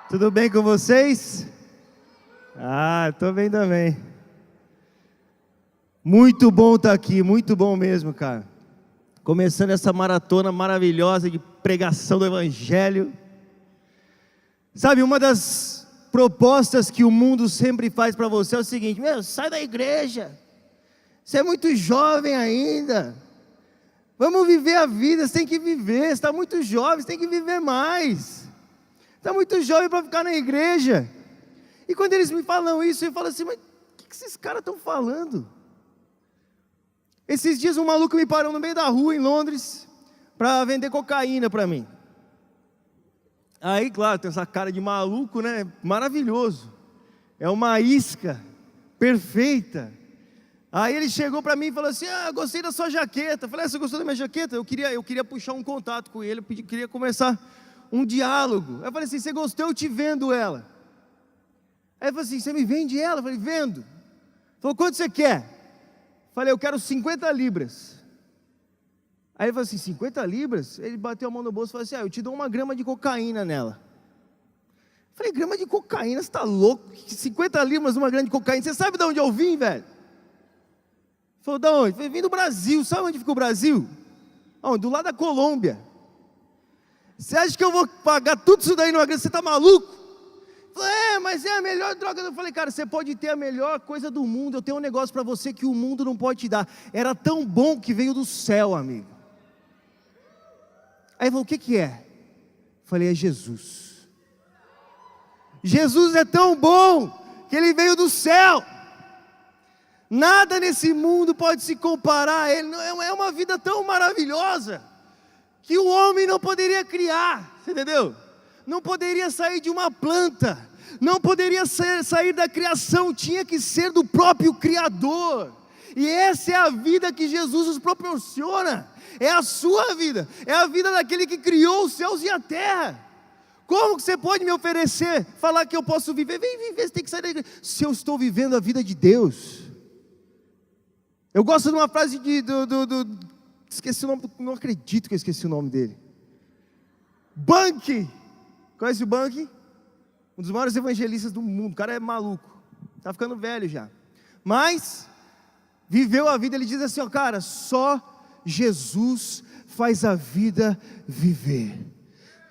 Tudo bem com vocês? Tô bem também. Muito bom estar aqui, muito bom mesmo, cara. Começando essa maratona maravilhosa de pregação do Evangelho. Sabe, uma das propostas que o mundo sempre faz para você é o seguinte: sai da igreja, você é muito jovem ainda, vamos viver a vida, você tem que viver, você está muito jovem, você tem que viver mais, está muito jovem para ficar na igreja. E quando eles me falam isso, eu falo assim: mas o que esses caras estão falando? Esses dias um maluco me parou no meio da rua em Londres para vender cocaína para mim. Aí, claro, tem essa cara de maluco, né? Maravilhoso. É uma isca perfeita. Aí ele chegou para mim e falou assim: gostei da sua jaqueta. Eu falei: você gostou da minha jaqueta? Eu queria puxar um contato com ele, queria começar um diálogo. Eu falei assim: você gostou? Eu te vendo ela. Aí ele falou assim: você me vende ela? Eu falei: vendo. Ele falou: quanto você quer? Eu falei: eu quero 50 libras. Aí ele falou assim: 50 libras? Ele bateu a mão no bolso e falou assim: eu te dou 1 grama de cocaína nela. Eu falei: grama de cocaína? Você está louco? 50 libras, 1 grama de cocaína? Você sabe de onde eu vim, velho? Ele falou: de onde? Eu falei: vim do Brasil. Sabe onde fica o Brasil? Do lado da Colômbia. Você acha que eu vou pagar tudo isso daí numa grana? Você está maluco? Eu falei: mas é a melhor droga. Eu falei: cara, você pode ter a melhor coisa do mundo, eu tenho um negócio para você que o mundo não pode te dar. Era tão bom que veio do céu, amigo. Aí ele falou: o que é? Eu falei: é Jesus. Jesus é tão bom que ele veio do céu. Nada nesse mundo pode se comparar a ele. É uma vida tão maravilhosa que o homem não poderia criar, você entendeu? Não poderia sair de uma planta, não poderia sair da criação, tinha que ser do próprio Criador. E essa é a vida que Jesus nos proporciona. É a sua vida, é a vida daquele que criou os céus e a terra. Como que você pode me oferecer, falar que eu posso viver? Vem viver, você tem que sair da igreja. Se eu estou vivendo a vida de Deus. Eu gosto de uma frase esqueci o nome, não acredito que eu esqueci o nome dele. Bunky, conhece o Bunky? Um dos maiores evangelistas do mundo. O cara é maluco, está ficando velho já, mas viveu a vida. Ele diz assim: cara, só Jesus faz a vida viver.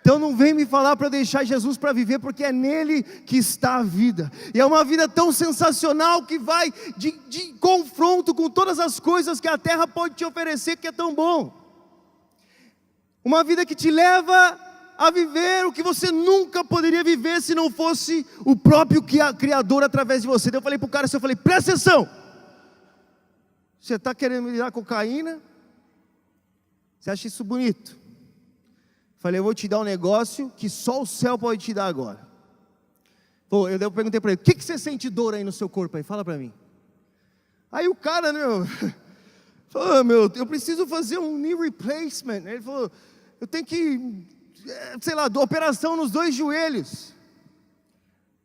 Então não vem me falar para deixar Jesus para viver, porque é nele que está a vida. E é uma vida tão sensacional que vai de confronto com todas as coisas que a terra pode te oferecer, que é tão bom. Uma vida que te leva a viver o que você nunca poderia viver se não fosse o próprio Criador através de você. Então eu falei para o cara assim, eu falei: presta atenção. Você está querendo me dar cocaína? Você acha isso bonito? Falei: eu vou te dar um negócio que só o céu pode te dar agora. Eu perguntei para ele: o que você sente dor aí no seu corpo aí? Fala para mim. Aí o cara, falou: eu preciso fazer um knee replacement. Ele falou: eu tenho que, operação nos 2 joelhos.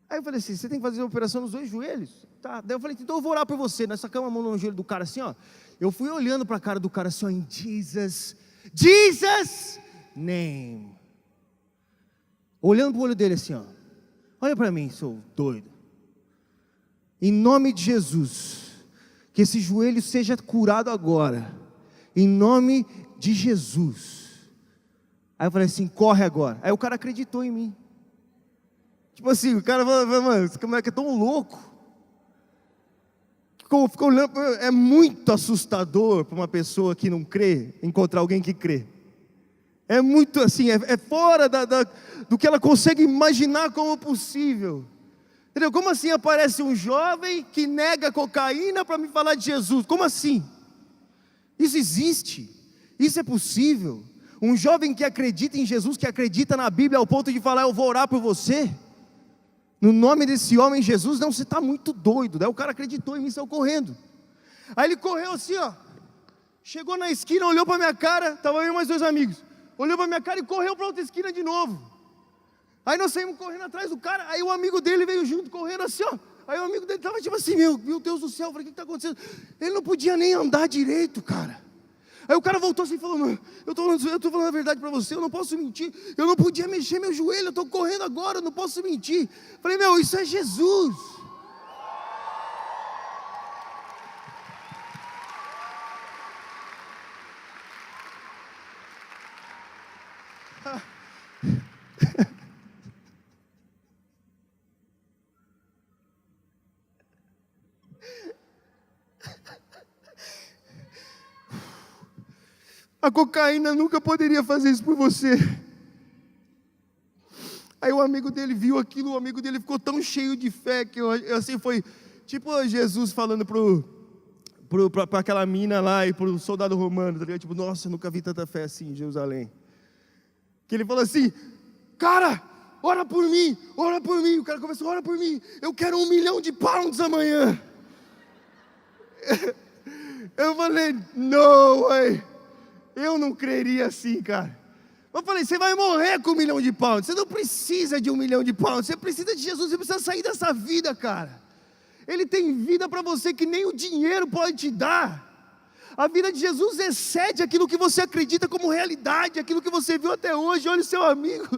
Aí eu falei assim: você tem que fazer a operação nos 2 joelhos? Tá. Daí eu falei: então eu vou orar por você. Nós sacamos a mão no joelho do cara assim, ó. Eu fui olhando para a cara do cara assim, ó, em Jesus name. Olhando para o olho dele assim, ó. Olha para mim, sou doido. Em nome de Jesus, que esse joelho seja curado agora. Em nome de Jesus. Aí eu falei assim: corre agora. Aí o cara acreditou em mim. Tipo assim, o cara falou: mano, esse moleque é tão louco. Ficou olhando. É muito assustador para uma pessoa que não crê encontrar alguém que crê. É muito assim, é fora do que ela consegue imaginar como possível. Entendeu? Como assim aparece um jovem que nega cocaína para me falar de Jesus? Como assim? Isso existe, isso é possível. Um jovem que acredita em Jesus, que acredita na Bíblia ao ponto de falar: eu vou orar por você. No nome desse homem Jesus. Não, você está muito doido. Daí o cara acreditou em mim e saiu correndo. Aí ele correu assim, ó. Chegou na esquina, olhou para minha cara. Estava eu e mais 2 amigos. Olhou para minha cara e correu para outra esquina de novo. Aí nós saímos correndo atrás do cara. Aí o amigo dele veio junto, correndo assim, ó. Aí o amigo dele estava tipo assim, meu Deus do céu, eu falei, o que está acontecendo? Ele não podia nem andar direito, cara. Aí o cara voltou assim e falou, mano, eu estou falando a verdade para você, eu não posso mentir. Eu não podia mexer meu joelho, eu estou correndo agora, eu não posso mentir. Falei, meu, isso é Jesus. A cocaína nunca poderia fazer isso por você. Aí o amigo dele viu aquilo, o amigo dele ficou tão cheio de fé, que assim foi, tipo Jesus falando para aquela mina lá e para o soldado romano, tá ligado? Tipo, nossa, eu nunca vi tanta fé assim em Jerusalém. Que ele falou assim, cara, ora por mim, ora por mim. O cara começou, ora por mim, eu quero 1 milhão de pounds amanhã. Eu falei, no way. Eu não creria assim, cara. Eu falei, você vai morrer com 1 milhão de pounds. Você não precisa de 1 milhão de pounds. Você precisa de Jesus, você precisa sair dessa vida, cara. Ele tem vida para você que nem o dinheiro pode te dar. A vida de Jesus excede aquilo que você acredita como realidade, aquilo que você viu até hoje. Olha o seu amigo.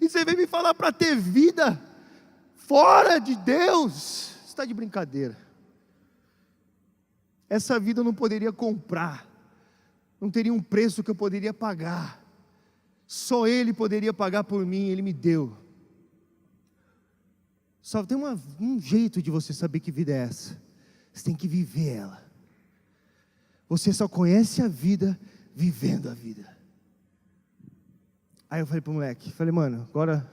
E você vem me falar para ter vida fora de Deus. Você está de brincadeira. Essa vida eu não poderia comprar. Não teria um preço que eu poderia pagar. Só Ele poderia pagar por mim, Ele me deu. Só tem um jeito de você saber que vida é essa. Você tem que viver ela. Você só conhece a vida vivendo a vida. Aí eu falei pro moleque, falei, mano, agora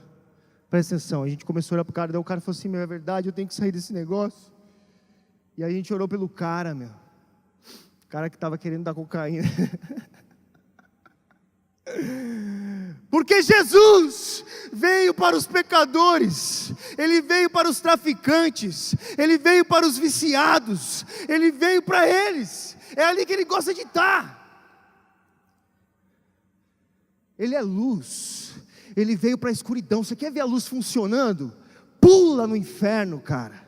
presta atenção. A gente começou a olhar pro cara, daí o cara falou assim, meu, é verdade, eu tenho que sair desse negócio. E aí a gente orou pelo cara, meu. O cara que estava querendo dar cocaína. Porque Jesus veio para os pecadores, Ele veio para os traficantes, Ele veio para os viciados, Ele veio para eles. É ali que Ele gosta de estar. Ele é luz, Ele veio para a escuridão. Você quer ver a luz funcionando? Pula no inferno, cara.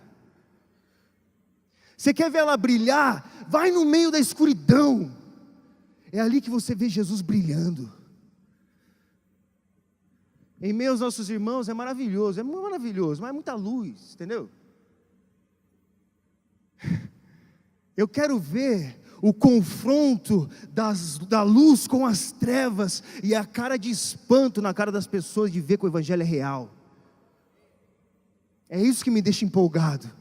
Você quer ver ela brilhar? Vai no meio da escuridão. É ali que você vê Jesus brilhando. Em meio aos nossos irmãos é maravilhoso, mas é muita luz, entendeu? Eu quero ver o confronto da luz com as trevas e a cara de espanto na cara das pessoas de ver que o Evangelho é real. É isso que me deixa empolgado.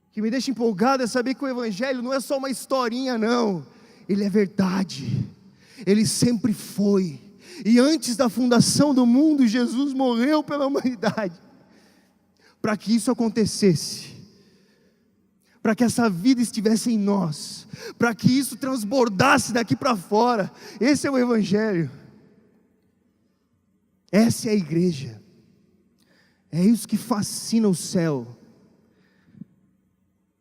O que me deixa empolgado é saber que o Evangelho não é só uma historinha, não. Ele é verdade. Ele sempre foi. E antes da fundação do mundo, Jesus morreu pela humanidade. Para que isso acontecesse. Para que essa vida estivesse em nós. Para que isso transbordasse daqui para fora. Esse é o Evangelho. Essa é a igreja. É isso que fascina o céu.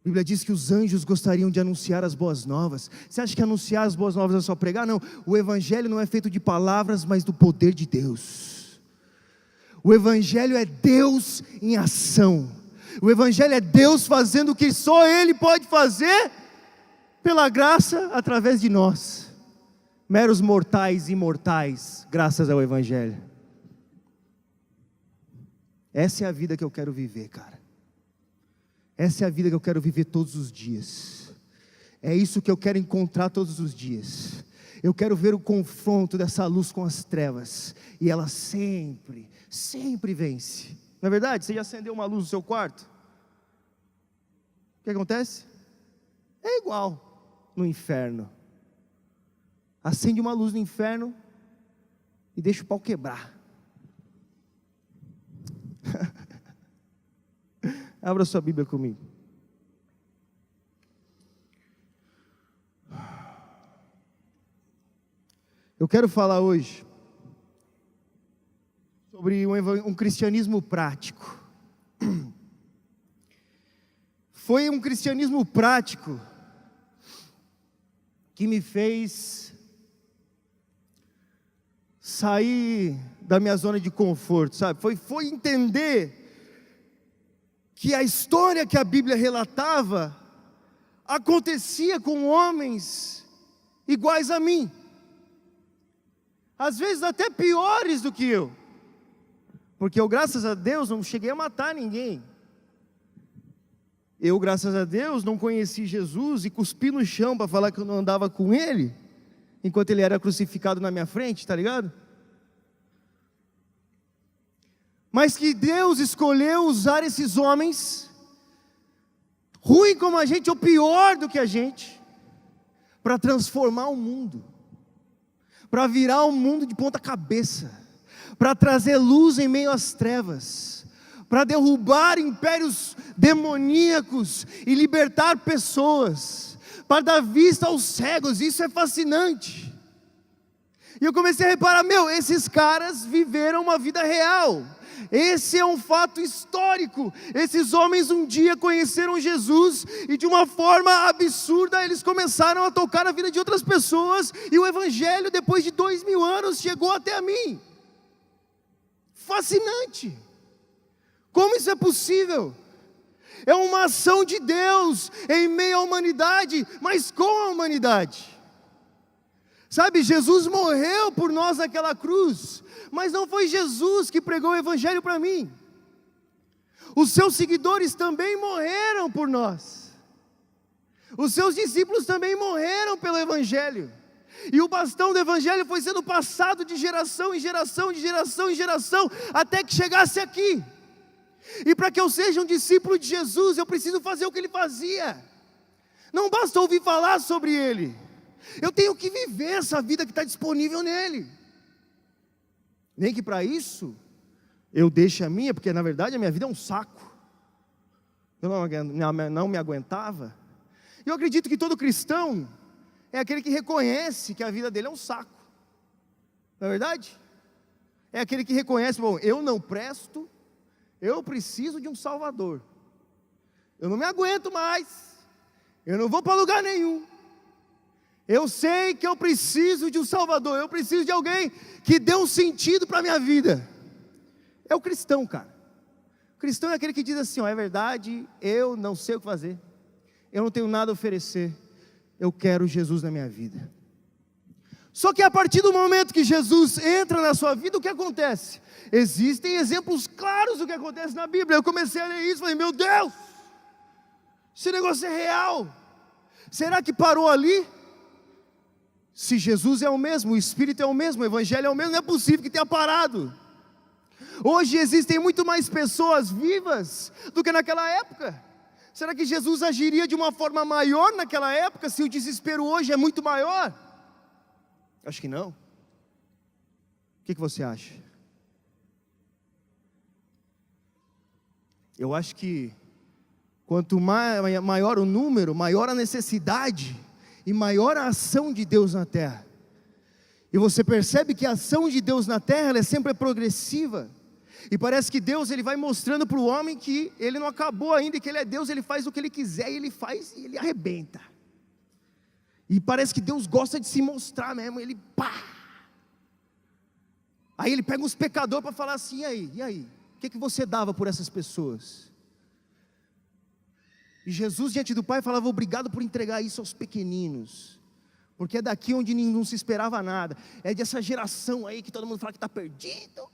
A Bíblia diz que os anjos gostariam de anunciar as boas novas. Você acha que anunciar as boas novas é só pregar? Não, o Evangelho não é feito de palavras, mas do poder de Deus. O Evangelho é Deus em ação. O Evangelho é Deus fazendo o que só Ele pode fazer, pela graça, através de nós, meros mortais imortais, graças ao Evangelho. Essa é a vida que eu quero viver, cara. Essa é a vida que eu quero viver todos os dias. É isso que eu quero encontrar todos os dias. Eu quero ver o confronto dessa luz com as trevas. E ela sempre, sempre vence. Não é verdade? Você já acendeu uma luz no seu quarto? O que acontece? É igual no inferno. Acende uma luz no inferno e deixa o pau quebrar. Abra sua Bíblia comigo. Eu quero falar hoje sobre um cristianismo prático. Foi um cristianismo prático que me fez sair da minha zona de conforto, sabe? Foi entender que a história que a Bíblia relatava acontecia com homens iguais a mim, às vezes até piores do que eu, porque eu, graças a Deus, não cheguei a matar ninguém. Eu, graças a Deus, não conheci Jesus e cuspi no chão para falar que eu não andava com Ele, enquanto Ele era crucificado na minha frente, tá ligado? Mas que Deus escolheu usar esses homens, ruim como a gente ou pior do que a gente, para transformar o mundo, para virar o mundo de ponta cabeça, para trazer luz em meio às trevas, para derrubar impérios demoníacos e libertar pessoas, para dar vista aos cegos. Isso é fascinante. E eu comecei a reparar, esses caras viveram uma vida real. Esse é um fato histórico. Esses homens um dia conheceram Jesus e de uma forma absurda eles começaram a tocar a vida de outras pessoas, e o Evangelho, depois de 2000 anos, chegou até mim. Fascinante. Como isso é possível? É uma ação de Deus em meio à humanidade, mas com a humanidade. Sabe, Jesus morreu por nós naquela cruz, mas não foi Jesus que pregou o Evangelho para mim. Os seus seguidores também morreram por nós. Os seus discípulos também morreram pelo Evangelho. E o bastão do Evangelho foi sendo passado de geração em geração, de geração em geração, até que chegasse aqui. E para que eu seja um discípulo de Jesus, eu preciso fazer o que Ele fazia. Não basta ouvir falar sobre Ele, eu tenho que viver essa vida que está disponível nele. Nem que para isso eu deixe a minha, porque na verdade a minha vida é um saco. Eu não me aguentava. Eu acredito que todo cristão é aquele que reconhece que a vida dele é um saco. Não é verdade? É aquele que reconhece, eu não presto, eu preciso de um Salvador. Eu não me aguento mais. Eu não vou para lugar nenhum. Eu sei que eu preciso de um Salvador. Eu preciso de alguém que dê um sentido para a minha vida. É o cristão, cara. O cristão é aquele que diz assim, é verdade, eu não sei o que fazer. Eu não tenho nada a oferecer. Eu quero Jesus na minha vida. Só que a partir do momento que Jesus entra na sua vida, o que acontece? Existem exemplos claros do que acontece na Bíblia. Eu comecei a ler isso e falei, meu Deus, esse negócio é real. Será que parou ali? Se Jesus é o mesmo, o Espírito é o mesmo, o Evangelho é o mesmo, não é possível que tenha parado. Hoje existem muito mais pessoas vivas do que naquela época. Será que Jesus agiria de uma forma maior naquela época, se o desespero hoje é muito maior? Acho que não. O que você acha? Eu acho que quanto maior o número, maior a necessidade e maior a ação de Deus na terra. E você percebe que a ação de Deus na terra, ela é sempre progressiva. E parece que Deus, Ele vai mostrando para o homem que Ele não acabou ainda, e que Ele é Deus, Ele faz o que Ele quiser, e Ele faz e Ele arrebenta. E parece que Deus gosta de se mostrar mesmo, Ele pá. Aí Ele pega os pecadores para falar assim, e aí? O que você dava por essas pessoas? E Jesus diante do Pai falava, obrigado por entregar isso aos pequeninos, porque é daqui onde não se esperava nada, é dessa geração aí que todo mundo fala que está perdido,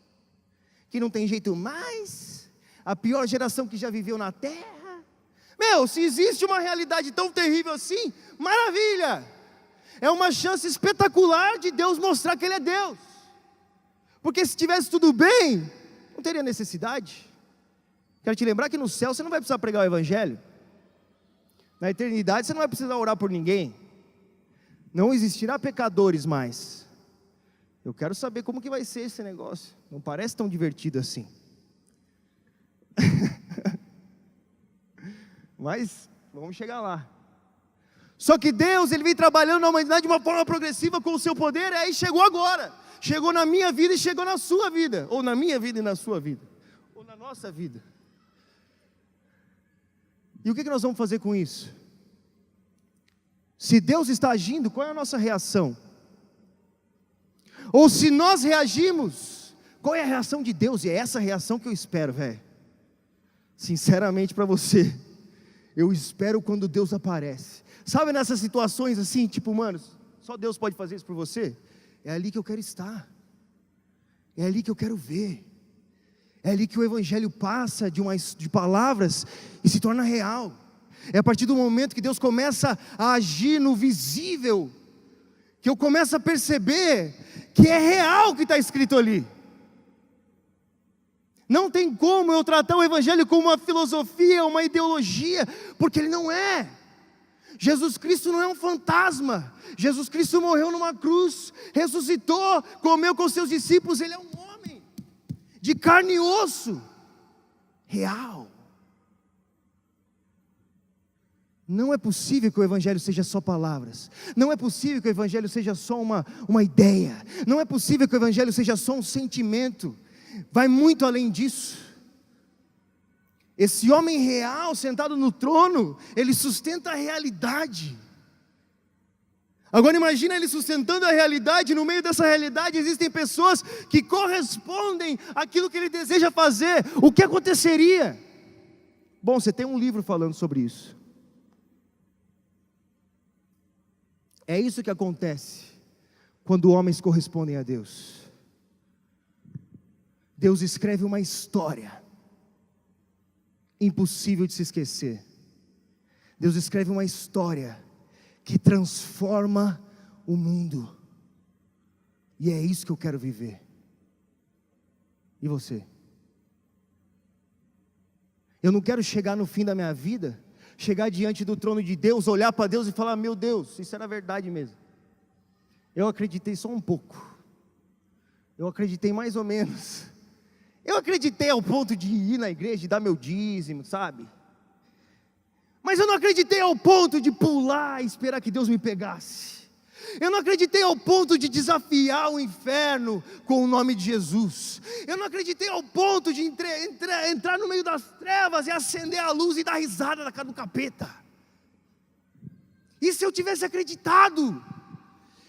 que não tem jeito mais, a pior geração que já viveu na terra. Se existe uma realidade tão terrível assim, maravilha, é uma chance espetacular de Deus mostrar que Ele é Deus, porque se tivesse tudo bem, não teria necessidade. Quero te lembrar que no céu você não vai precisar pregar o Evangelho, na eternidade você não vai precisar orar por ninguém, não existirá pecadores mais. Eu quero saber como que vai ser esse negócio. Não parece tão divertido assim. Mas vamos chegar lá. Só que Deus, Ele vem trabalhando na humanidade de uma forma progressiva com o seu poder. E aí chegou agora. Chegou na minha vida e chegou na sua vida. Ou na minha vida e na sua vida. Ou na nossa vida. E o que nós vamos fazer com isso? Se Deus está agindo, qual é a nossa reação? Ou se nós reagimos, qual é a reação de Deus? E é essa reação que eu espero, velho. Sinceramente para você, eu espero quando Deus aparece. Sabe nessas situações assim, tipo, mano, só Deus pode fazer isso por você? É ali que eu quero estar. É ali que eu quero ver. É ali que o Evangelho passa de palavras e se torna real. É a partir do momento que Deus começa a agir no visível, que eu começo a perceber que é real o que está escrito ali. Não tem como eu tratar o Evangelho como uma filosofia, uma ideologia, porque ele não é. Jesus Cristo não é um fantasma. Jesus Cristo morreu numa cruz, ressuscitou, comeu com seus discípulos. Ele é um homem de carne e osso, real. Não é possível que o Evangelho seja só palavras. Não é possível que o Evangelho seja só uma ideia. Não é possível que o Evangelho seja só um sentimento. Vai muito além disso. Esse homem real sentado no trono, ele sustenta a realidade. Agora imagina ele sustentando a realidade. No meio dessa realidade existem pessoas que correspondem àquilo que ele deseja fazer. O que aconteceria? Bom, você tem um livro falando sobre isso. É isso que acontece quando homens correspondem a Deus. Deus escreve uma história impossível de se esquecer. Deus escreve uma história que transforma o mundo. E é isso que eu quero viver. E você? Eu não quero chegar no fim da minha vida, chegar diante do trono de Deus, olhar para Deus e falar: meu Deus, isso era verdade mesmo. Eu acreditei só um pouco. Eu acreditei mais ou menos. Eu acreditei ao ponto de ir na igreja e dar meu dízimo, sabe? Mas eu não acreditei ao ponto de pular e esperar que Deus me pegasse. Eu não acreditei ao ponto de desafiar o inferno com o nome de Jesus. Eu não acreditei ao ponto de entrar no meio das trevas e acender a luz e dar risada na cara do capeta. E se eu tivesse acreditado?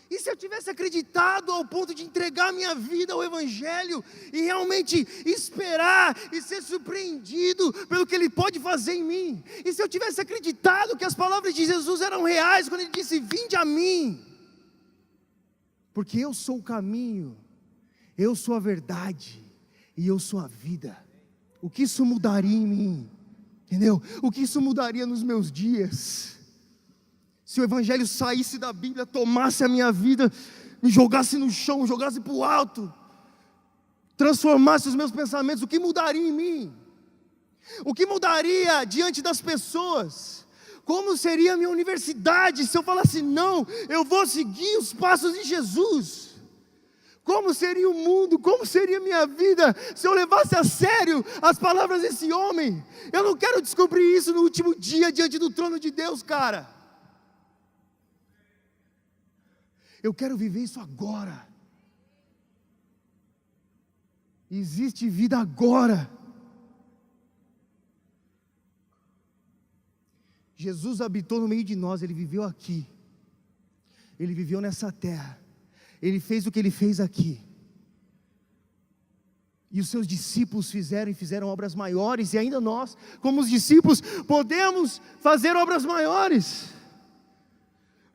E se eu tivesse acreditado ao ponto de entregar minha vida ao Evangelho e realmente esperar e ser surpreendido pelo que Ele pode fazer em mim? E se eu tivesse acreditado que as palavras de Jesus eram reais quando Ele disse: vinde a mim, porque eu sou o caminho, eu sou a verdade e eu sou a vida. O que isso mudaria em mim? Entendeu? O que isso mudaria nos meus dias? Se o Evangelho saísse da Bíblia, tomasse a minha vida, me jogasse no chão, jogasse para o alto, transformasse os meus pensamentos, o que mudaria em mim? O que mudaria diante das pessoas? Como seria a minha universidade se eu falasse: não, eu vou seguir os passos de Jesus? Como seria o mundo, como seria a minha vida se eu levasse a sério as palavras desse homem? Eu não quero descobrir isso no último dia diante do trono de Deus, cara. Eu quero viver isso agora. Existe vida agora. Jesus habitou no meio de nós, Ele viveu aqui. Ele viveu nessa terra. Ele fez o que Ele fez aqui. E os seus discípulos fizeram obras maiores. E ainda nós, como os discípulos, podemos fazer obras maiores.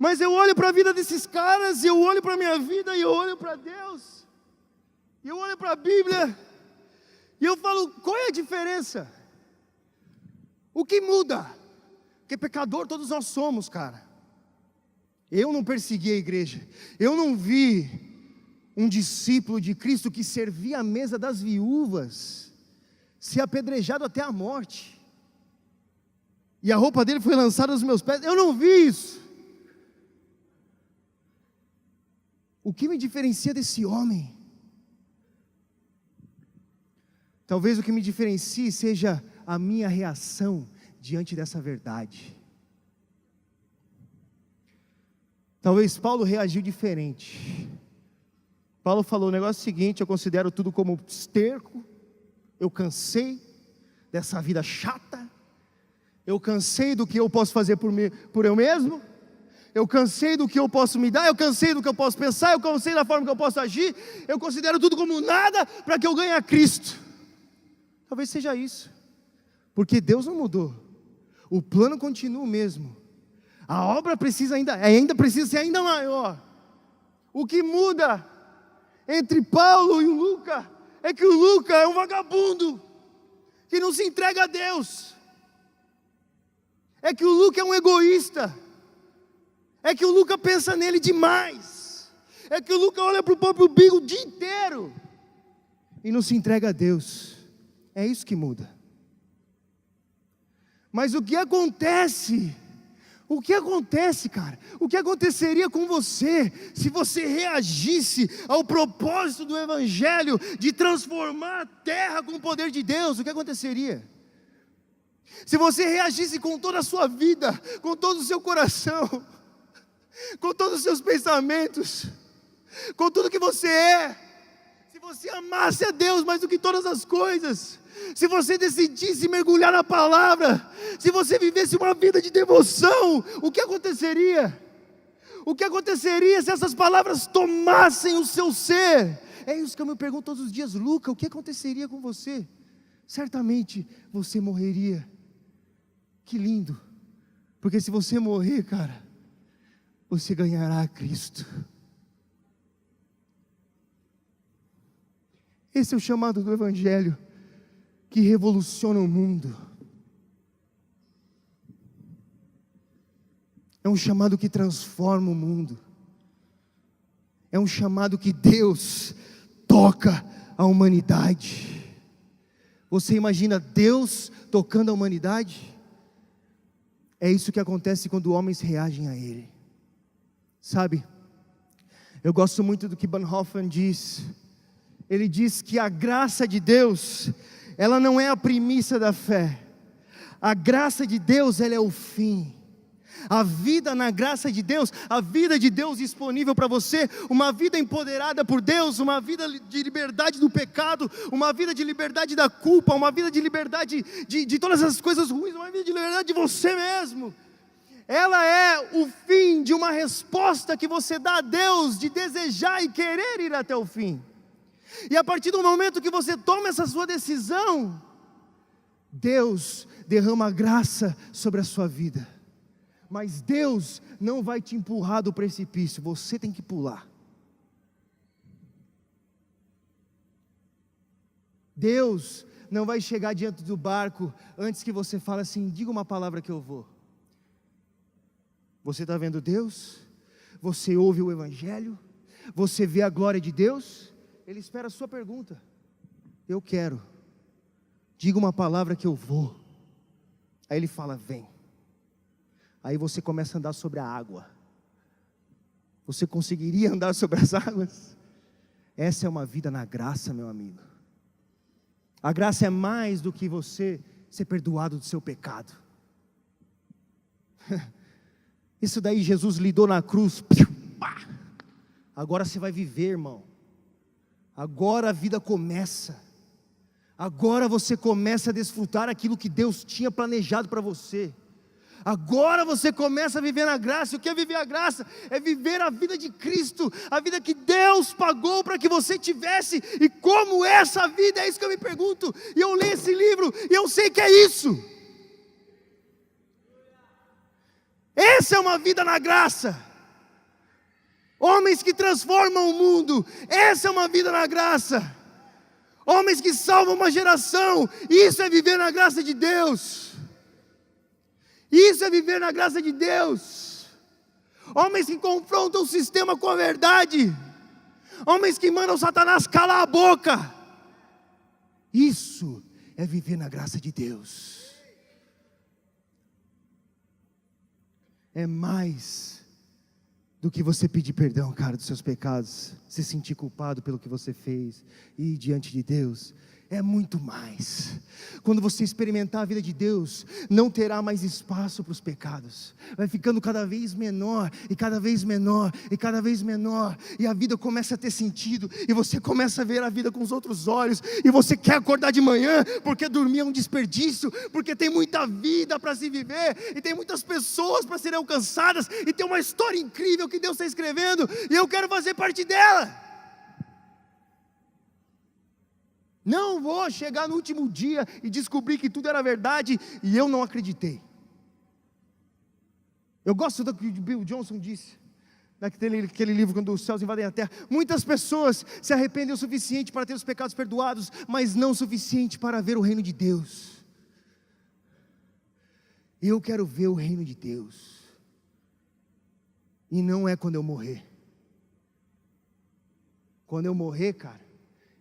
Mas eu olho para a vida desses caras, eu olho para a minha vida, e eu olho para Deus, e eu olho para a Bíblia, e eu falo: qual é a diferença? O que muda? Porque pecador todos nós somos, cara. Eu não persegui a igreja, eu não vi um discípulo de Cristo que servia a mesa das viúvas ser apedrejado até a morte, e a roupa dele foi lançada aos meus pés. Eu não vi isso. O que me diferencia desse homem? Talvez o que me diferencie seja a minha reação diante dessa verdade. Talvez Paulo reagiu diferente. Paulo falou o negócio seguinte: eu considero tudo como esterco, eu cansei dessa vida chata, eu cansei do que eu posso fazer por eu mesmo, eu cansei do que eu posso me dar, eu cansei do que eu posso pensar, eu cansei da forma que eu posso agir, eu considero tudo como nada para que eu ganhe a Cristo. Talvez seja isso. Porque Deus não mudou. O plano continua o mesmo. A obra ainda precisa ser ainda maior. O que muda entre Paulo e o Lucas é que o Lucas é um vagabundo que não se entrega a Deus. É que o Lucas é um egoísta. É que o Lucas pensa nele demais. É que o Lucas olha para o próprio umbigo o dia inteiro e não se entrega a Deus. É isso que muda. Mas o que acontece, cara? O que aconteceria com você se você reagisse ao propósito do Evangelho de transformar a terra com o poder de Deus? O que aconteceria? Se você reagisse com toda a sua vida, com todo o seu coração, com todos os seus pensamentos, com tudo que você é, se você amasse a Deus mais do que todas as coisas, se você decidisse mergulhar na palavra, se você vivesse uma vida de devoção, o que aconteceria? O que aconteceria se essas palavras tomassem o seu ser? É isso que eu me pergunto todos os dias. Lucas, o que aconteceria com você? Certamente você morreria. Que lindo, porque se você morrer, cara, você ganhará a Cristo. Esse é o chamado do Evangelho, que revoluciona o mundo. É um chamado que transforma o mundo. É um chamado que Deus toca a humanidade. Você imagina Deus tocando a humanidade? É isso que acontece quando homens reagem a Ele. Sabe, eu gosto muito do que Bonhoeffer diz. Ele diz que a graça de Deus, ela não é a premissa da fé. A graça de Deus, ela é o fim. A vida na graça de Deus, a vida de Deus disponível para você, uma vida empoderada por Deus, uma vida de liberdade do pecado, uma vida de liberdade da culpa, uma vida de liberdade de todas as coisas ruins, uma vida de liberdade de você mesmo. Ela é o fim de uma resposta que você dá a Deus, de desejar e querer ir até o fim. E a partir do momento que você toma essa sua decisão, Deus derrama graça sobre a sua vida. Mas Deus não vai te empurrar do precipício, você tem que pular. Deus não vai chegar diante do barco antes que você fale assim: diga uma palavra que eu vou. Você está vendo Deus? Você ouve o Evangelho? Você vê a glória de Deus? Ele espera a sua pergunta. Eu quero. Diga uma palavra que eu vou. Aí ele fala: vem. Aí você começa a andar sobre a água. Você conseguiria andar sobre as águas? Essa é uma vida na graça, meu amigo. A graça é mais do que você ser perdoado do seu pecado. Isso daí Jesus lidou na cruz. Agora você vai viver, irmão. Agora a vida começa. Agora você começa a desfrutar aquilo que Deus tinha planejado para você. Agora você começa a viver na graça. O que é viver a graça? É viver a vida de Cristo, a vida que Deus pagou para que você tivesse. E como é essa vida? É isso que eu me pergunto. E eu leio esse livro e eu sei que é isso. Essa é uma vida na graça. Homens que transformam o mundo. Essa é uma vida na graça. Homens que salvam uma geração. Isso é viver na graça de Deus. Isso é viver na graça de Deus. Homens que confrontam o sistema com a verdade. Homens que mandam Satanás calar a boca. Isso é viver na graça de Deus. É mais do que você pedir perdão, cara, dos seus pecados, se sentir culpado pelo que você fez e ir diante de Deus. É muito mais. Quando você experimentar a vida de Deus, não terá mais espaço para os pecados. Vai ficando cada vez menor, e cada vez menor, e cada vez menor. E a vida começa a ter sentido, e você começa a ver a vida com os outros olhos. E você quer acordar de manhã, porque dormir é um desperdício, porque tem muita vida para se viver, e tem muitas pessoas para serem alcançadas, e tem uma história incrível que Deus está escrevendo, e eu quero fazer parte dela. Não vou chegar no último dia e descobrir que tudo era verdade e eu não acreditei. Eu gosto do que Bill Johnson disse, naquele livro, Quando os Céus Invadem a Terra. Muitas pessoas se arrependem o suficiente para ter os pecados perdoados, mas não o suficiente para ver o reino de Deus. Eu quero ver o reino de Deus, e não é quando eu morrer. Quando eu morrer, cara,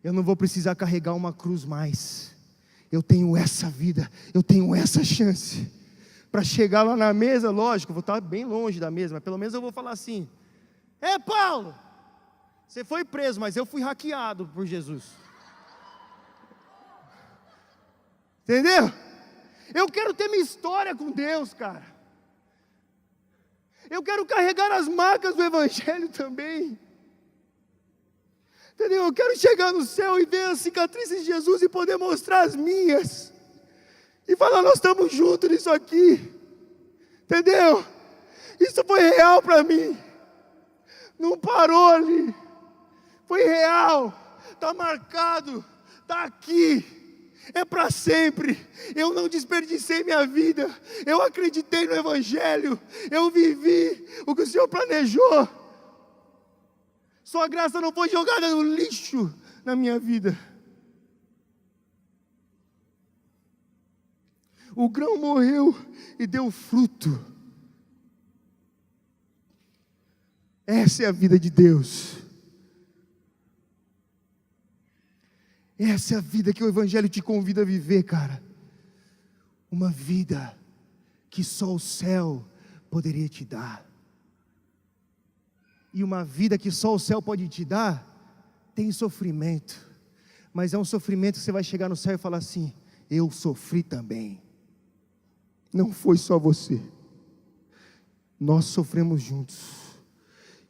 eu não vou precisar carregar uma cruz mais. Eu tenho essa vida, eu tenho essa chance, para chegar lá na mesa. Lógico, eu vou estar bem longe da mesa, mas pelo menos eu vou falar assim: Paulo, você foi preso, mas eu fui hackeado por Jesus. Entendeu? Eu quero ter minha história com Deus, cara. Eu quero carregar as marcas do Evangelho também. Entendeu? Eu quero chegar no céu e ver as cicatrizes de Jesus e poder mostrar as minhas. E falar: nós estamos juntos nisso aqui. Entendeu? Isso foi real para mim. Não parou ali. Foi real. Está marcado. Está aqui. É para sempre. Eu não desperdicei minha vida. Eu acreditei no Evangelho. Eu vivi o que o Senhor planejou. Sua graça não foi jogada no lixo na minha vida. O grão morreu e deu fruto. Essa é a vida de Deus. Essa é a vida que o Evangelho te convida a viver, cara. Uma vida que só o céu poderia te dar. E uma vida que só o céu pode te dar, tem sofrimento. Mas é um sofrimento que você vai chegar no céu e falar assim: eu sofri também. Não foi só você. Nós sofremos juntos.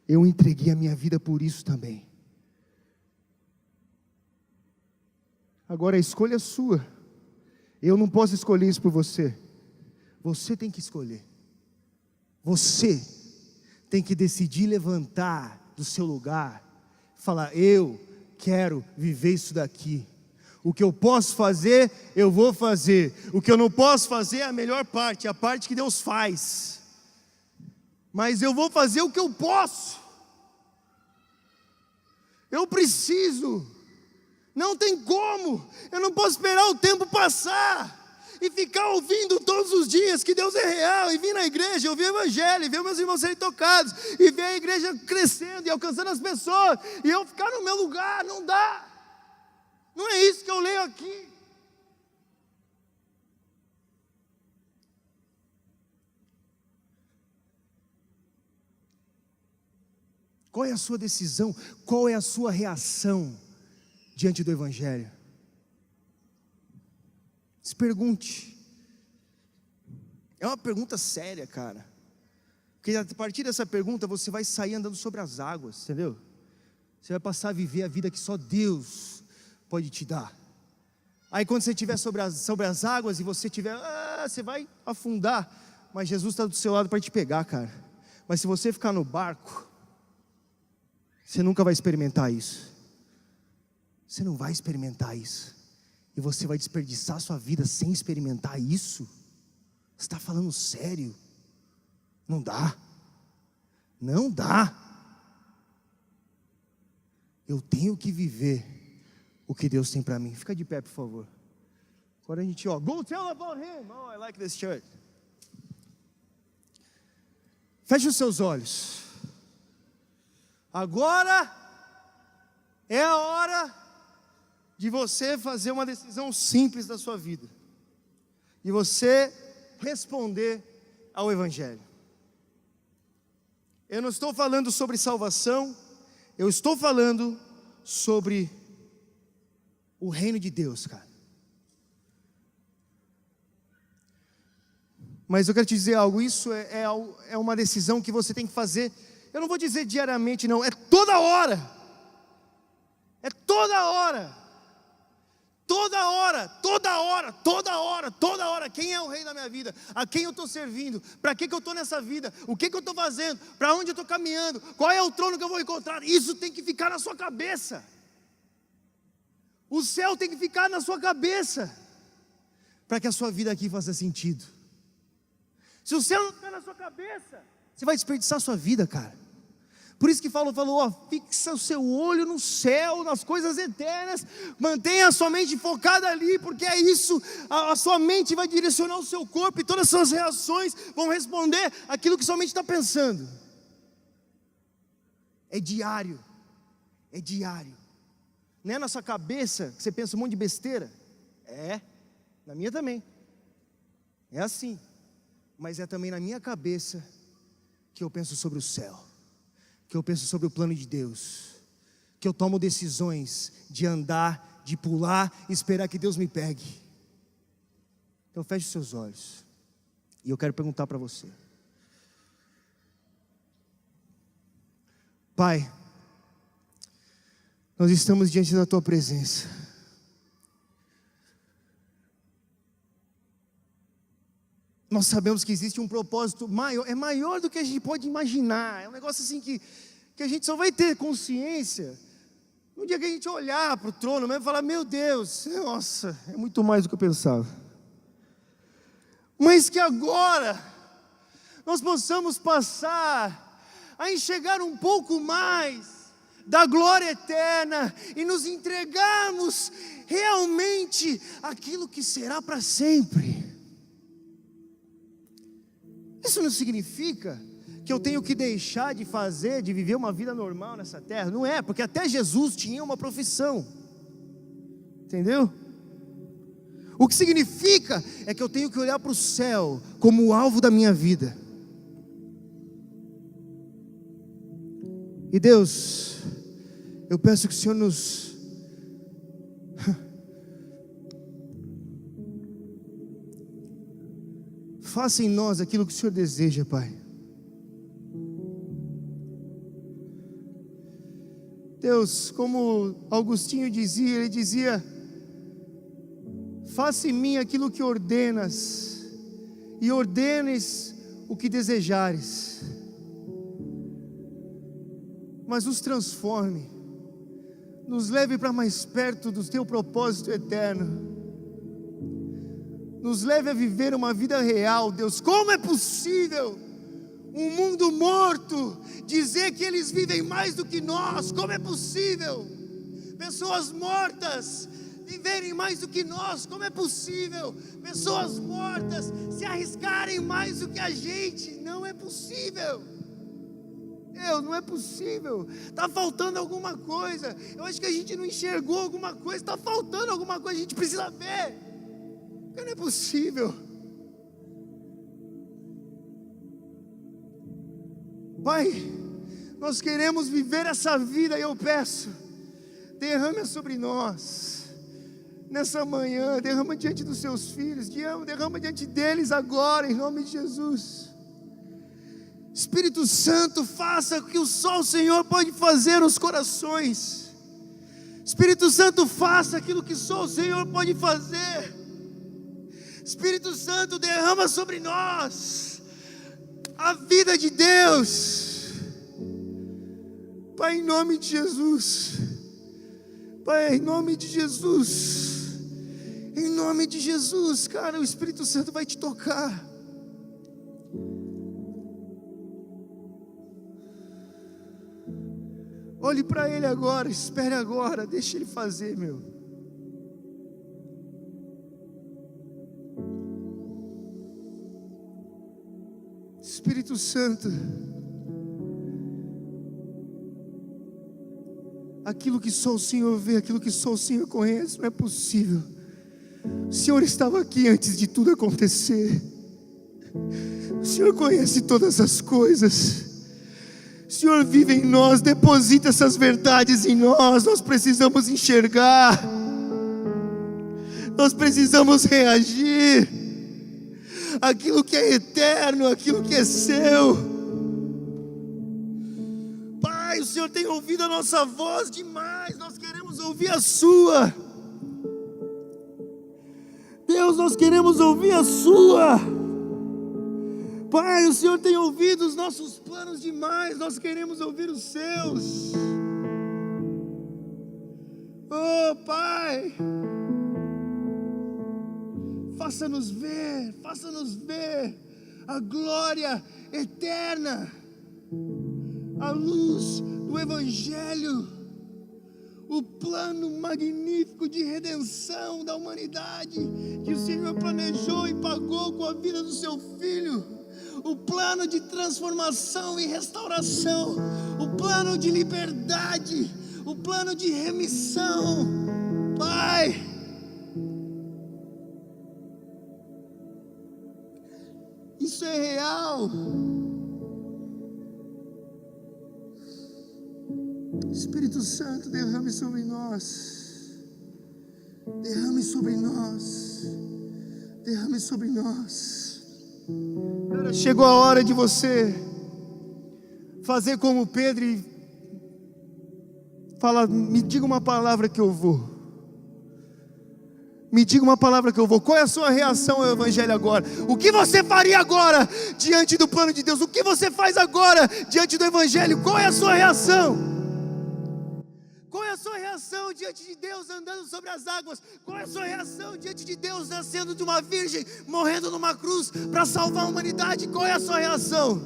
Eu entreguei a minha vida por isso também. Agora a escolha é sua. Eu não posso escolher isso por você. Você tem que escolher. Você tem que decidir levantar do seu lugar, falar: eu quero viver isso daqui. O que eu posso fazer, eu vou fazer. O que eu não posso fazer é a melhor parte, a parte que Deus faz. Mas eu vou fazer o que eu posso. Eu preciso. Não tem como. Eu não posso esperar o tempo passar e ficar ouvindo todos os dias que Deus é real, e vir na igreja, ouvir o Evangelho, e ver meus irmãos serem tocados, e ver a igreja crescendo e alcançando as pessoas, e eu ficar no meu lugar. Não dá. Não é isso que eu leio aqui. Qual é a sua decisão? Qual é a sua reação diante do Evangelho? Se pergunte. É uma pergunta séria, cara. Porque a partir dessa pergunta você vai sair andando sobre as águas, entendeu? Você vai passar a viver a vida que só Deus pode te dar. Aí quando você estiver sobre as águas e você estiver, você vai afundar, mas Jesus está do seu lado para te pegar, cara. Mas se você ficar no barco, você nunca vai experimentar isso. Você não vai experimentar isso. E você vai desperdiçar a sua vida sem experimentar isso? Você está falando sério? Não dá. Não dá. Eu tenho que viver o que Deus tem para mim. Fica de pé, por favor. Agora a gente, go tell about him. Oh, I like this shirt. Feche os seus olhos. Agora é a hora de você fazer uma decisão simples da sua vida, e você responder ao Evangelho. Eu não estou falando sobre salvação, eu estou falando sobre o reino de Deus, cara. Mas eu quero te dizer algo, isso é uma decisão que você tem que fazer. Eu não vou dizer diariamente, não, é toda hora. É toda hora. Toda hora, toda hora, toda hora, toda hora. Quem é o rei da minha vida? A quem eu estou servindo? Para que eu estou nessa vida? O que eu estou fazendo? Para onde eu estou caminhando? Qual é o trono que eu vou encontrar? Isso tem que ficar na sua cabeça. O céu tem que ficar na sua cabeça, para que a sua vida aqui faça sentido. Se o céu não ficar na sua cabeça, você vai desperdiçar a sua vida, cara. Por isso que falou, ó, fixa o seu olho no céu, nas coisas eternas, mantenha a sua mente focada ali, porque é isso, a sua mente vai direcionar o seu corpo, e todas as suas reações vão responder aquilo que sua mente está pensando. É diário, não é na sua cabeça que você pensa um monte de besteira, na minha também, é assim, mas é também na minha cabeça que eu penso sobre o céu, que eu penso sobre o plano de Deus, que eu tomo decisões de andar, de pular, e esperar que Deus me pegue. Então feche os seus olhos, e eu quero perguntar para você. Pai, nós estamos diante da Tua presença. Nós sabemos que existe um propósito maior, é maior do que a gente pode imaginar. É um negócio assim que a gente só vai ter consciência no dia que a gente olhar para o trono mesmo e falar: meu Deus, nossa, é muito mais do que eu pensava. Mas que agora nós possamos passar a enxergar um pouco mais da glória eterna e nos entregarmos realmente aquilo que será para sempre. Isso não significa que eu tenho que deixar de fazer, de viver uma vida normal nessa terra. Não é, porque até Jesus tinha uma profissão. Entendeu? O que significa é que eu tenho que olhar para o céu como o alvo da minha vida. E Deus, eu peço que o Senhor nos faça em nós aquilo que o Senhor deseja, Pai. Deus, como Augustinho dizia, ele dizia: faça em mim aquilo que ordenas, e ordenes o que desejares, mas nos transforme, nos leve para mais perto do teu propósito eterno. Nos leve a viver uma vida real, Deus. Como é possível um mundo morto dizer que eles vivem mais do que nós? Como é possível pessoas mortas viverem mais do que nós? Como é possível pessoas mortas se arriscarem mais do que a gente? Não é possível. Deus, não é possível. Está faltando alguma coisa. Eu acho que a gente não enxergou alguma coisa. Está faltando alguma coisa, a gente precisa ver. Não é possível. Pai, nós queremos viver essa vida, e eu peço, derrama sobre nós nessa manhã, derrama diante dos seus filhos, derrama diante deles agora, em nome de Jesus. Espírito Santo, faça o que só o Senhor pode fazer nos corações. Espírito Santo, faça aquilo que só o Senhor pode fazer. Espírito Santo, derrama sobre nós a vida de Deus, Pai, em nome de Jesus. Pai, em nome de Jesus, em nome de Jesus, cara, o Espírito Santo vai te tocar. Olhe para Ele agora, espere agora, deixa Ele fazer, meu. Espírito Santo, aquilo que só o Senhor vê, aquilo que só o Senhor conhece, não é possível. O Senhor estava aqui antes de tudo acontecer. O Senhor conhece todas as coisas. O Senhor vive em nós, deposita essas verdades em nós. Nós precisamos enxergar, nós precisamos reagir. Aquilo que é eterno, aquilo que é seu. Pai, o Senhor tem ouvido a nossa voz demais, nós queremos ouvir a sua. Deus, nós queremos ouvir a sua. Pai, o Senhor tem ouvido os nossos planos demais, nós queremos ouvir os seus. Oh Pai, Pai, faça-nos ver a glória eterna, a luz do Evangelho, o plano magnífico de redenção da humanidade, que o Senhor planejou e pagou com a vida do seu Filho, o plano de transformação e restauração, o plano de liberdade, o plano de remissão. Pai, isso é real. Espírito Santo, derrame sobre nós, derrame sobre nós, derrame sobre nós. Cara, chegou a hora de você fazer como Pedro e falar: me diga uma palavra que eu vou. Me diga uma palavra que eu vou. Qual é a sua reação ao Evangelho agora? O que você faria agora diante do plano de Deus? O que você faz agora diante do Evangelho? Qual é a sua reação? Qual é a sua reação diante de Deus andando sobre as águas? Qual é a sua reação diante de Deus nascendo de uma virgem, morrendo numa cruz para salvar a humanidade? Qual é a sua reação?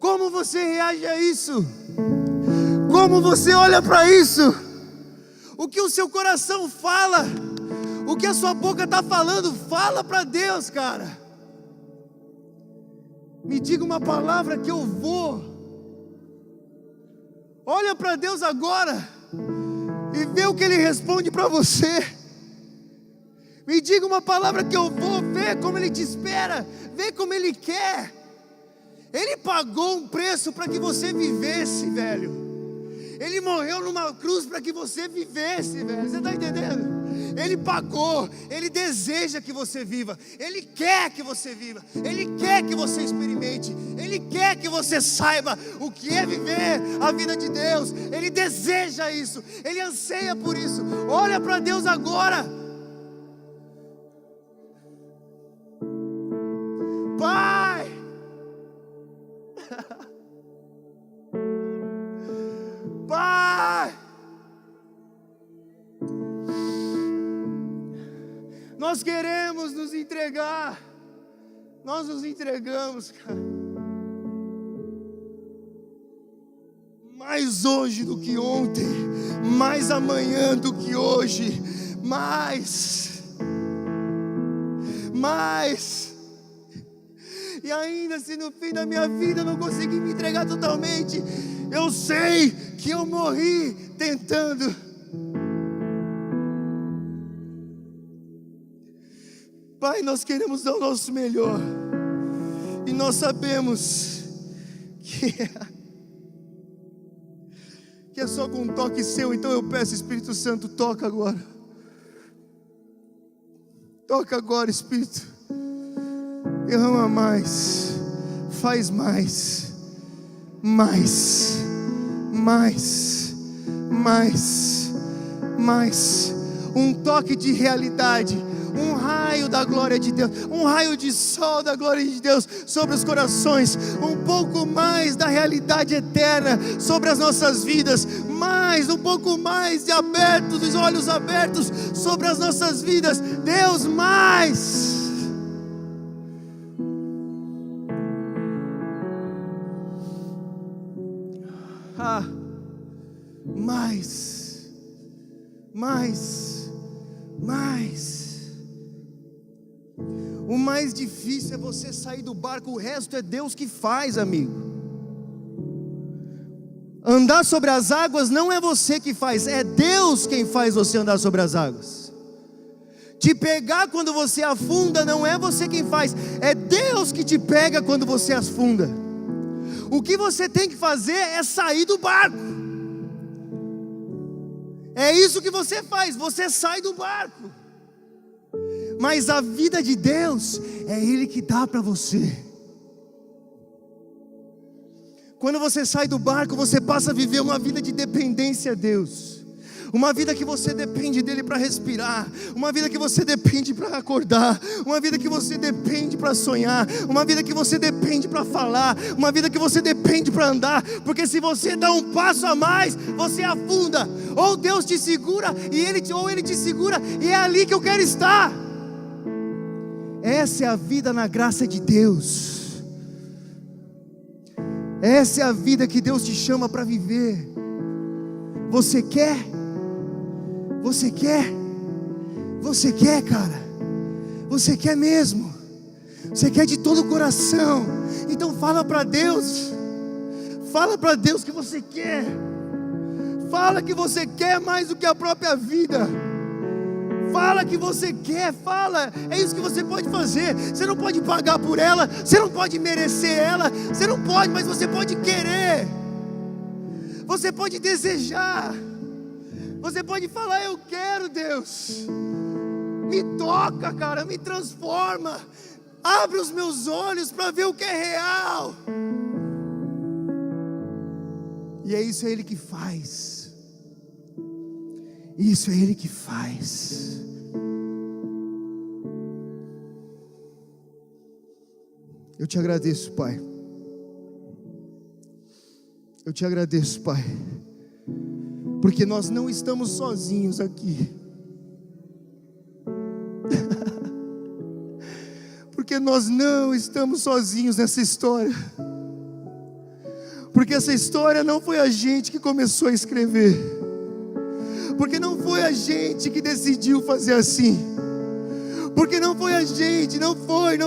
Como você reage a isso? Como você olha para isso? O que o seu coração fala? O que a sua boca está falando? Fala para Deus, cara. Me diga uma palavra que eu vou. Olha para Deus agora e vê o que Ele responde para você. Me diga uma palavra que eu vou. Ver como Ele te espera, ver como Ele quer. Ele pagou um preço para que você vivesse, velho. Ele morreu numa cruz para que você vivesse, velho. Você está entendendo? Ele pagou, Ele deseja que você viva, Ele quer que você viva, Ele quer que você experimente, Ele quer que você saiba o que é viver a vida de Deus. Ele deseja isso, Ele anseia por isso. Olha para Deus agora. Pai, Pai, nós queremos nos entregar. Nós nos entregamos, cara. Mais hoje do que ontem, mais amanhã do que hoje, mais. E ainda se no fim da minha vida eu não conseguir me entregar totalmente, eu sei que eu morri tentando. Pai, nós queremos dar o nosso melhor, e nós sabemos que é só com um toque seu. Então eu peço, Espírito Santo, toca agora. Toca agora, Espírito. Derrama mais, faz mais. Um toque de realidade, um raio da glória de Deus, um raio de sol da glória de Deus sobre os corações, um pouco mais da realidade eterna sobre as nossas vidas, um pouco mais de aberto, dos olhos abertos sobre as nossas vidas. Deus, mais. O mais difícil é você sair do barco, o resto é Deus que faz, amigo. Andar sobre as águas não é você que faz, é Deus quem faz você andar sobre as águas. Te pegar quando você afunda não é você quem faz, é Deus que te pega quando você afunda. O que você tem que fazer é sair do barco. É isso que você faz, você sai do barco. Mas a vida de Deus é Ele que dá para você. Quando você sai do barco, você passa a viver uma vida de dependência a Deus. Uma vida que você depende dEle para respirar. Uma vida que você depende para acordar. Uma vida que você depende para sonhar. Uma vida que você depende para falar. Uma vida que você depende para andar. Porque se você dá um passo a mais, você afunda. ou Deus te segura, ou Ele te segura, e é ali que eu quero estar. Essa é a vida na graça de Deus. Essa é a vida que Deus te chama para viver. Você quer? Você quer? Você quer, cara? Você quer mesmo? Você quer de todo o coração? Então fala para Deus. Fala para Deus que você quer. Fala que você quer mais do que a própria vida. Fala que você quer, fala. É isso que você pode fazer. Você não pode pagar por ela, você não pode merecer ela, você não pode, mas você pode querer. Você pode desejar. Você pode falar: eu quero, Deus. Me toca, cara, me transforma. Abre os meus olhos para ver o que é real. E é isso, é Ele que faz. Isso é Ele que faz. Eu te agradeço, Pai. Eu te agradeço, Pai, porque nós não estamos sozinhos aqui. Porque nós não estamos sozinhos nessa história. Porque essa história não foi a gente que começou a escrever. Porque não foi a gente que decidiu fazer assim. Porque não foi a gente, não foi,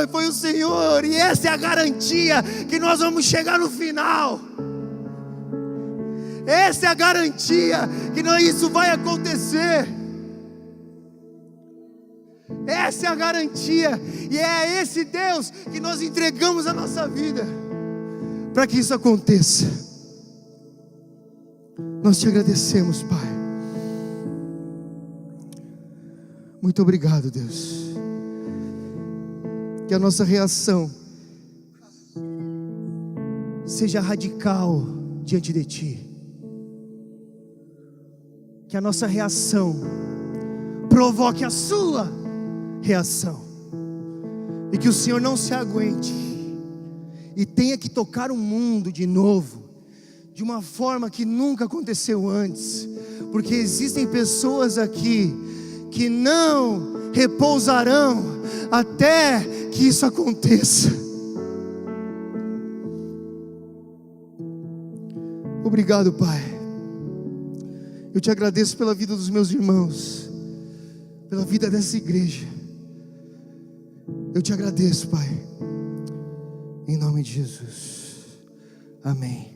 foi o Senhor. E essa é a garantia que nós vamos chegar no final. Essa é a garantia que isso vai acontecer. Essa é a garantia. E é a esse Deus que nós entregamos a nossa vida, para que isso aconteça. Nós te agradecemos, Pai. Muito obrigado, Deus. Que a nossa reação seja radical diante de Ti. Que a nossa reação provoque a sua reação. E que o Senhor não se aguente e tenha que tocar o mundo de novo, de uma forma que nunca aconteceu antes. Porque existem pessoas aqui que não repousarão até que isso aconteça. Obrigado, Pai. Eu te agradeço pela vida dos meus irmãos, pela vida dessa igreja. Eu te agradeço, Pai, em nome de Jesus. Amém.